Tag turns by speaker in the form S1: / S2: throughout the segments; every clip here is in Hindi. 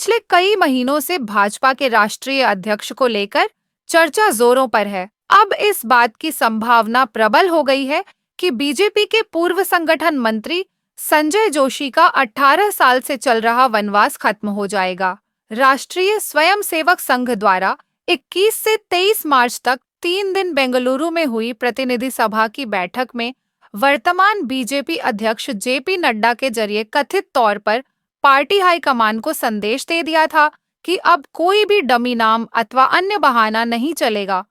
S1: पिछले कई महीनों से भाजपा के राष्ट्रीय अध्यक्ष को लेकर चर्चा जोरों पर है। अब इस बात की संभावना प्रबल हो गई है कि बीजेपी के पूर्व संगठन मंत्री संजय जोशी का 18 साल से चल रहा वनवास खत्म हो जाएगा। राष्ट्रीय स्वयंसेवक संघ द्वारा 21 से 23 मार्च तक 3 दिन बेंगलुरु में हुई प्रतिनिधि सभा की बैठक में वर्तमान बीजेपी अध्यक्ष जेपी नड्डा के जरिए कथित तौर पर पार्टी हाईकमान को संदेश दे दिया था कि अब कोई भी डमी नाम अथवा अन्य बहाना नहीं चलेगा।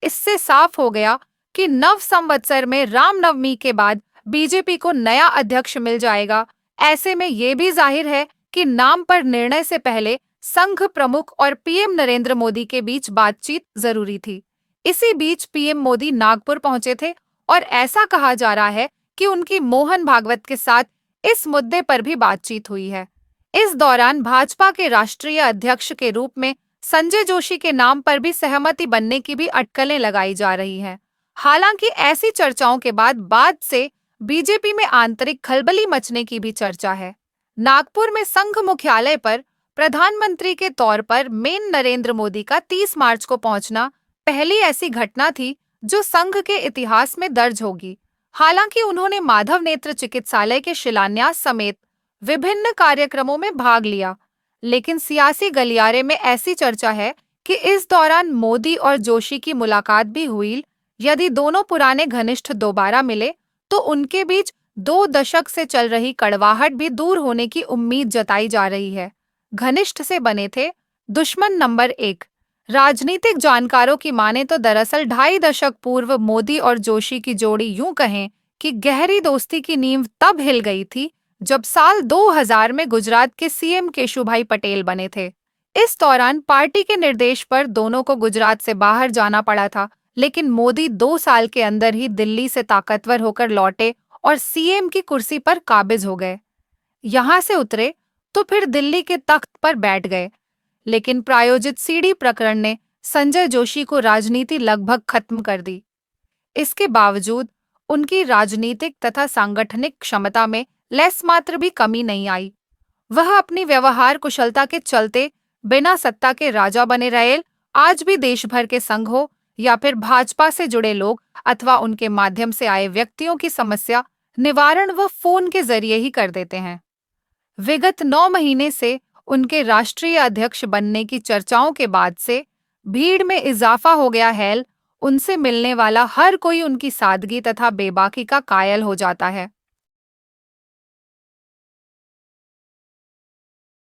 S1: इससे साफ हो गया कि नव संवत्सर में रामनवमी के बाद बीजेपी को नया अध्यक्ष मिल जाएगा। ऐसे में ये भी जाहिर है कि नाम पर निर्णय से पहले संघ प्रमुख और पीएम नरेंद्र मोदी के बीच बातचीत जरूरी थी। इसी बीच पीएम मोदी नागपुर पहुंचे थे और ऐसा कहा जा रहा है कि उनकी मोहन भागवत के साथ इस मुद्दे पर भी बातचीत हुई है। इस दौरान भाजपा के राष्ट्रीय अध्यक्ष के रूप में संजय जोशी के नाम पर भी सहमति बनने की भी अटकलें लगाई जा रही हैं। हालांकि ऐसी चर्चाओं के बाद से बीजेपी में आंतरिक खलबली मचने की भी चर्चा है। नागपुर में संघ मुख्यालय पर प्रधानमंत्री के तौर पर मेन नरेंद्र मोदी का 30 मार्च को पहुंचना पहली ऐसी घटना थी जो संघ के इतिहास में दर्ज होगी। हालांकि उन्होंने माधव नेत्र चिकित्सालय के शिलान्यास समेत विभिन्न कार्यक्रमों में भाग लिया, लेकिन सियासी गलियारे में ऐसी चर्चा है कि इस दौरान मोदी और जोशी की मुलाकात भी हुई। यदि दोनों पुराने घनिष्ठ दोबारा मिले तो उनके बीच 2 दशक से चल रही कड़वाहट भी दूर होने की उम्मीद जताई जा रही है। घनिष्ठ से बने थे दुश्मन नंबर 1। राजनीतिक जानकारों की माने तो दरअसल 2.5 दशक पूर्व मोदी और जोशी की जोड़ी यूं कहें कि गहरी दोस्ती की नींव तब हिल गई थी जब साल 2000 में गुजरात के सीएम केशुभाई पटेल बने थे। इस दौरान पार्टी के निर्देश पर दोनों को गुजरात से बाहर जाना पड़ा था, लेकिन मोदी 2 साल के अंदर ही दिल्ली से ताकतवर होकर लौटे और सीएम की कुर्सी पर काबिज हो गए। यहां से उतरे तो फिर दिल्ली के तख्त पर बैठ गए, लेकिन प्रायोजित सीडी प्रकरण ने संजय जोशी को राजनीति लगभग खत्म कर दी। इसके बावजूद उनकी राजनीतिक तथा सांगठनिक क्षमता में लेस मात्र भी कमी नहीं आई। वह अपनी व्यवहार कुशलता के चलते बिना सत्ता के राजा बने रहे। आज भी देश भर के संघ हो या फिर भाजपा से जुड़े लोग अथवा उनके माध्यम से आए व्यक्तियों की समस्या निवारण वह फोन के जरिए ही कर देते हैं। विगत 9 महीने से उनके राष्ट्रीय अध्यक्ष बनने की चर्चाओं के बाद से भीड़ में इजाफा हो गया है। उनसे मिलने वाला हर कोई उनकी सादगी तथा बेबाकी का कायल हो जाता है।